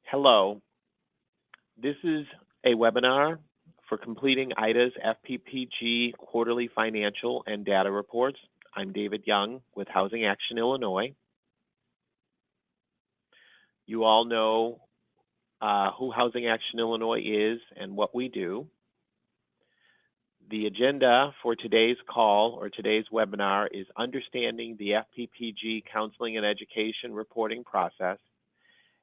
Hello, this is a webinar for completing IHDA's FPPG quarterly financial and data reports. I'm David Young with Housing Action Illinois. You all know who Housing Action Illinois is and what we do. The agenda for today's call or today's webinar is understanding the FPPG counseling and education reporting process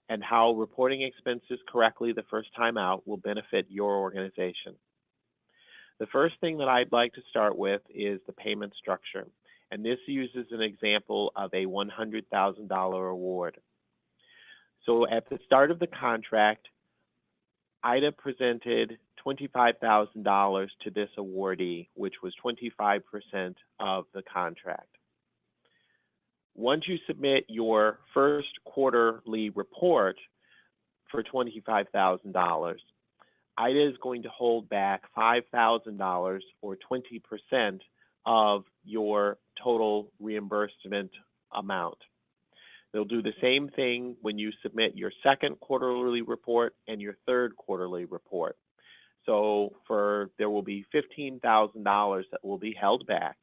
and how reporting expenses correctly the first time out will benefit your organization. The first thing that I'd like to start with is the payment structure, and this uses an example of a $100,000 award. So at the start of the contract, IHDA presented $25,000 to this awardee, which was 25% of the contract. Once you submit your first quarterly report for $25,000, IHDA is going to hold back $5,000 or 20% of your total reimbursement amount. They'll do the same thing when you submit your second quarterly report and your third quarterly report. So there will be $15,000 that will be held back.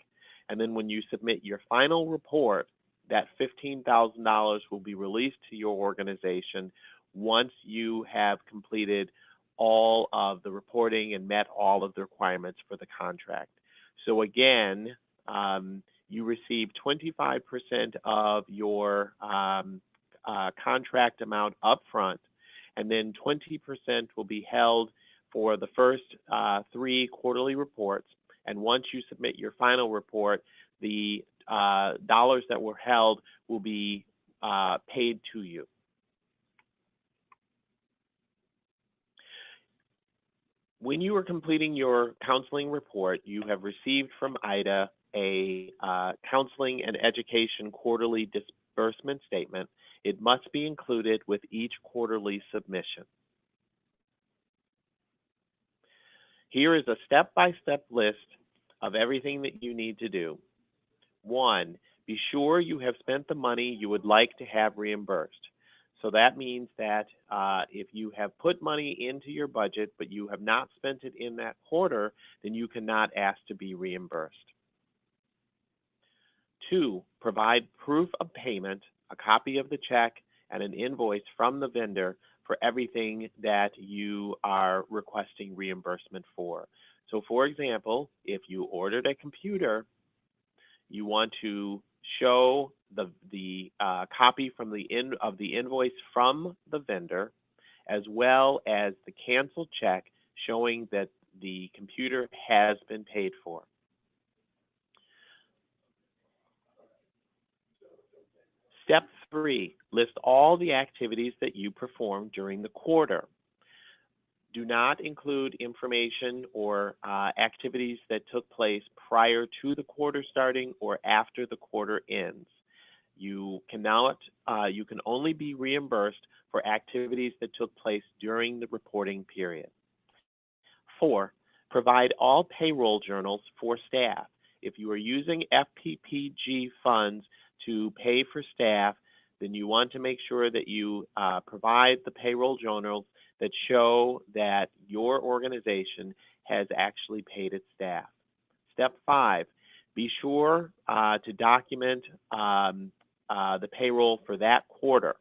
And then when you submit your final report, that $15,000 will be released to your organization once you have completed all of the reporting and met all of the requirements for the contract. So again, you receive 25% of your contract amount upfront, and then 20% will be held for the first 3 quarterly reports. And once you submit your final report, the dollars that were held will be paid to you. When you are completing your counseling report, you have received from IHDA a counseling and education quarterly disbursement statement. It must be included with each quarterly submission. Here is a step-by-step list of everything that you need to do. 1, be sure you have spent the money you would like to have reimbursed. So that means that if you have put money into your budget, but you have not spent it in that quarter, then you cannot ask to be reimbursed. 2, provide proof of payment, a copy of the check, and an invoice from the vendor for everything that you are requesting reimbursement for. So for example, if you ordered a computer, you want to show the copy from of the invoice from the vendor, as well as the canceled check showing that the computer has been paid for. Step 3, list all the activities that you performed during the quarter. Do not include information or activities that took place prior to the quarter starting or after the quarter ends. You can only be reimbursed for activities that took place during the reporting period. 4, provide all payroll journals for staff. If you are using FPPG funds to pay for staff, then you want to make sure that you provide the payroll journals that show that your organization has actually paid its staff. Step 5, be sure to document the payroll for that quarter.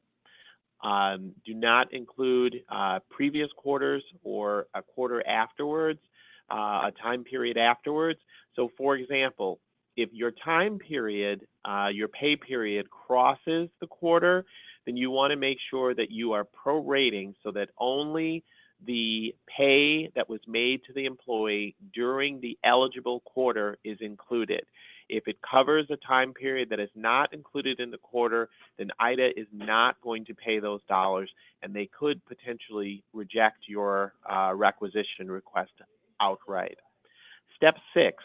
Do not include previous quarters or a quarter afterwards, a time period afterwards. So for example, if your time period, your pay period crosses the quarter, then you want to make sure that you are prorating so that only the pay that was made to the employee during the eligible quarter is included. If it covers a time period that is not included in the quarter, then IHDA is not going to pay those dollars, and they could potentially reject your requisition request outright. Step 6,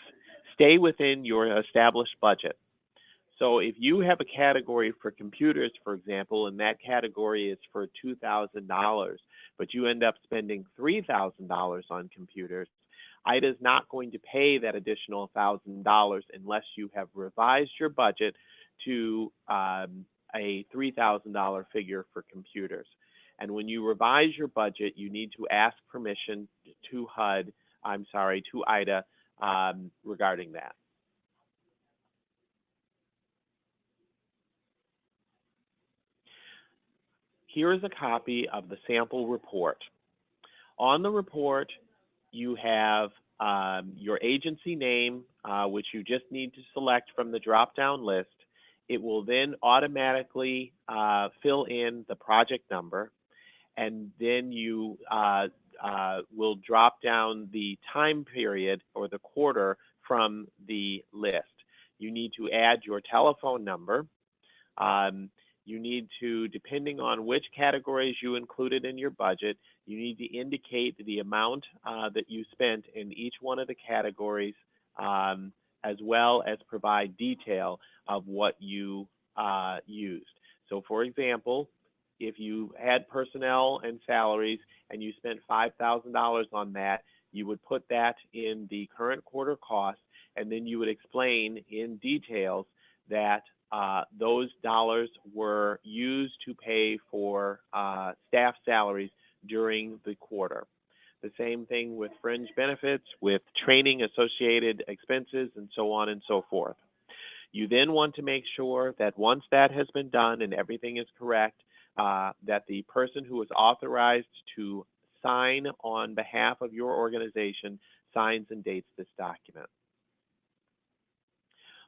stay within your established budget. So if you have a category for computers, for example, and that category is for $2,000, but you end up spending $3,000 on computers, IHDA is not going to pay that additional $1,000 unless you have revised your budget to a $3,000 figure for computers. And when you revise your budget, you need to ask permission to to IHDA regarding that. Here is a copy of the sample report. On the report, you have your agency name, which you just need to select from the drop-down list. It will then automatically fill in the project number, and then you will drop down the time period or the quarter from the list. You need to add your telephone number. You need to, depending on which categories you included in your budget, you need to indicate the amount that you spent in each one of the categories, as well as provide detail of what you used. So for example, if you had personnel and salaries and you spent $5,000 on that, you would put that in the current quarter cost, and then you would explain in details that those dollars were used to pay for staff salaries during the quarter. The same thing with fringe benefits, with training associated expenses, and so on and so forth. You then want to make sure that once that has been done and everything is correct, that the person who is authorized to sign on behalf of your organization signs and dates this document.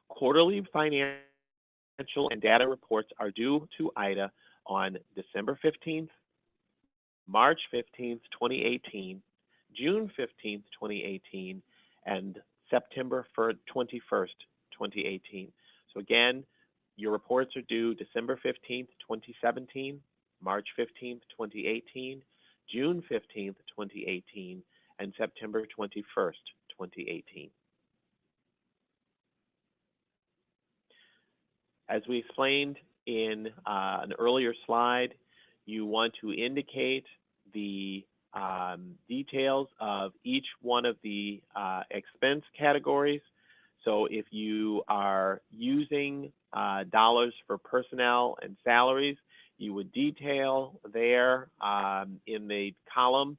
Quarterly financial and data reports are due to IHDA on December 15th, March 15th, 2018, June 15th, 2018, and September 21st, 2018. So again, your reports are due December 15th, 2017, March 15th, 2018, June 15th, 2018, and September 21st, 2018. As we explained in an earlier slide, you want to indicate the details of each one of the expense categories. So if you are using dollars for personnel and salaries, you would detail there in the column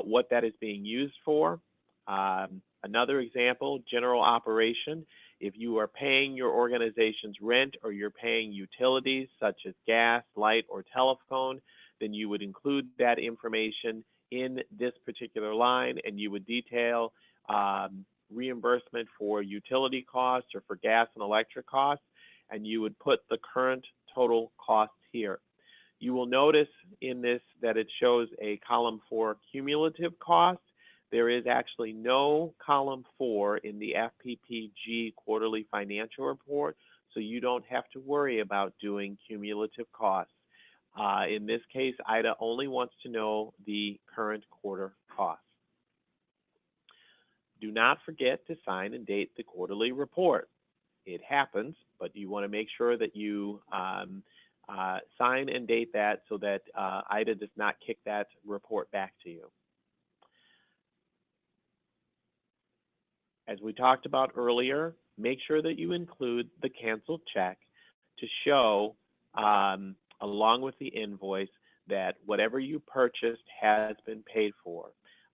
what that is being used for. Another example, general operation. If you are paying your organization's rent or you're paying utilities such as gas, light, or telephone, then you would include that information in this particular line, and you would detail reimbursement for utility costs or for gas and electric costs, and you would put the current total costs here. You will notice in this that it shows a column for cumulative costs. There is actually no column 4 in the FPPG quarterly financial report, so you don't have to worry about doing cumulative costs. In this case, IHDA only wants to know the current quarter costs. Do not forget to sign and date the quarterly report. It happens, but you want to make sure that you sign and date that so that IHDA does not kick that report back to you. As we talked about earlier, make sure that you include the canceled check to show, along with the invoice, that whatever you purchased has been paid for.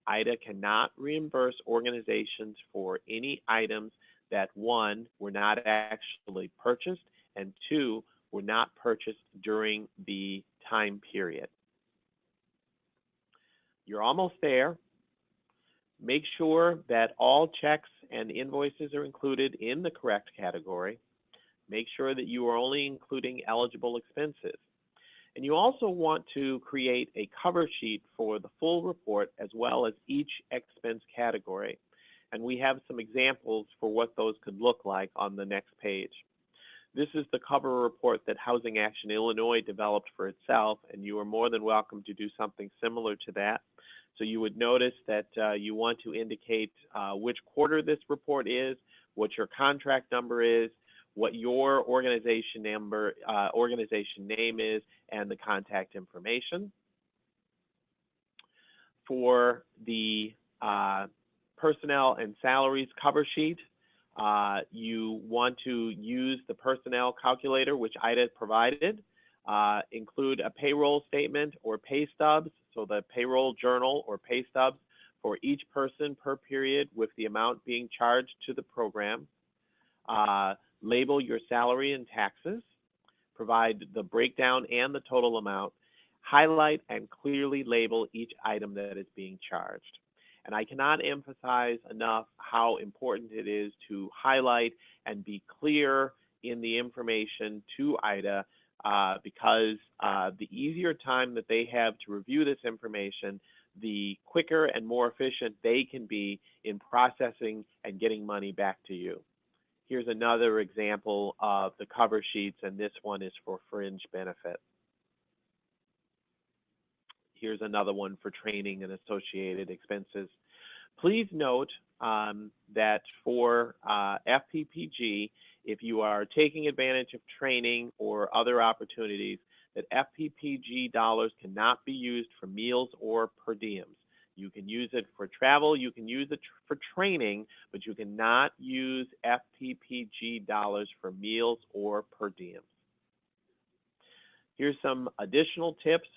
IHDA cannot reimburse organizations for any items that, 1, were not actually purchased, and 2, were not purchased during the time period. You're almost there. Make sure that all checks and invoices are included in the correct category. Make sure that you are only including eligible expenses. And you also want to create a cover sheet for the full report as well as each expense category. And we have some examples for what those could look like on the next page. This is the cover report that Housing Action Illinois developed for itself, and you are more than welcome to do something similar to that. So you would notice that you want to indicate which quarter this report is, what your contract number is, what your organization name is, and the contact information. For the personnel and salaries cover sheet, you want to use the personnel calculator, which IHDA provided. Include a payroll statement or pay stubs, so the payroll journal or pay stubs for each person per period with the amount being charged to the program. Label your salary and taxes. Provide the breakdown and the total amount. Highlight and clearly label each item that is being charged. And I cannot emphasize enough how important it is to highlight and be clear in the information to IHDA, because the easier time that they have to review this information, the quicker and more efficient they can be in processing and getting money back to you. Here's another example of the cover sheets, and this one is for fringe benefit. Here's another one for training and associated expenses. Please note that for FPPG, if you are taking advantage of training or other opportunities, that FPPG dollars cannot be used for meals or per diems. You can use it for travel, you can use it for training, but you cannot use FPPG dollars for meals or per diems. Here's some additional tips.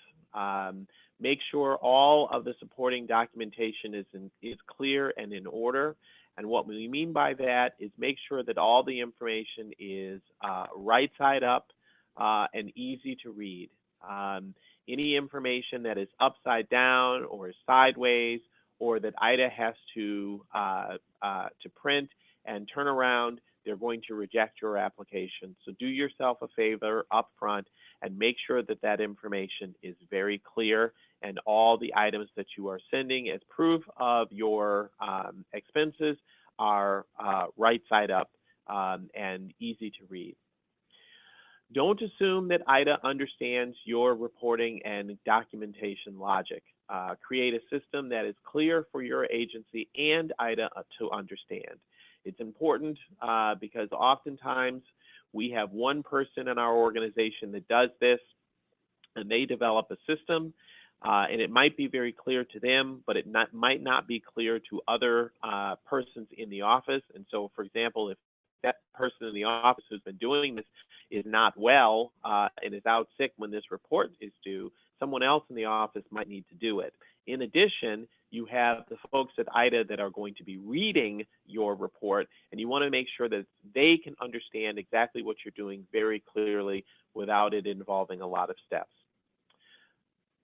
Make sure all of the supporting documentation is clear and in order. And what we mean by that is make sure that all the information is right side up and easy to read. Any information that is upside down or sideways, or that IHDA has to print and turn around, they're going to reject your application. So do yourself a favor up front and make sure that that information is very clear and all the items that you are sending as proof of your expenses are right side up and easy to read. Don't assume that IHDA understands your reporting and documentation logic. Create a system that is clear for your agency and IHDA to understand. It's important because oftentimes we have one person in our organization that does this, and they develop a system, and it might be very clear to them, but it might not be clear to other persons in the office. And so, for example, if that person in the office who's been doing this is not well and is out sick when this report is due, someone else in the office might need to do it. In addition, you have the folks at IHDA that are going to be reading your report, and you want to make sure that they can understand exactly what you're doing very clearly without it involving a lot of steps.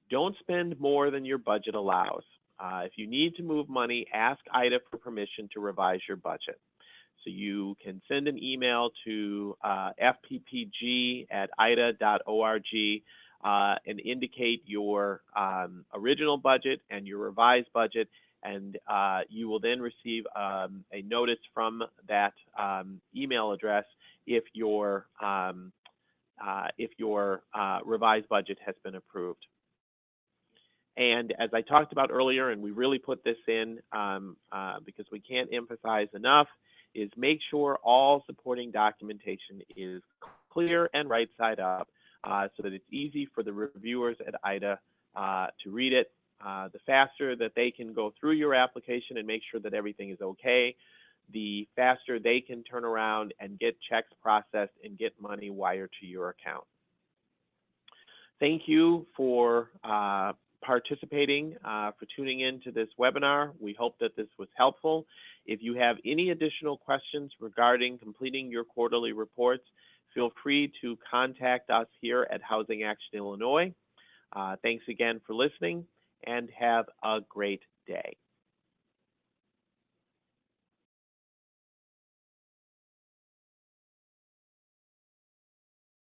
Don't spend more than your budget allows. If you need to move money, ask IHDA for permission to revise your budget. So you can send an email to fppg@ihda.org and indicate your original budget and your revised budget, and you will then receive a notice from that email address if your revised budget has been approved. And as I talked about earlier, and we really put this in because we can't emphasize enough, is make sure all supporting documentation is clear and right side up so that it's easy for the reviewers at IHDA to read it. The faster that they can go through your application and make sure that everything is okay, the faster they can turn around and get checks processed and get money wired to your account. Thank you for participating, for tuning in to this webinar. We hope that this was helpful. If you have any additional questions regarding completing your quarterly reports, feel free to contact us here at Housing Action Illinois. Thanks again for listening, and have a great day.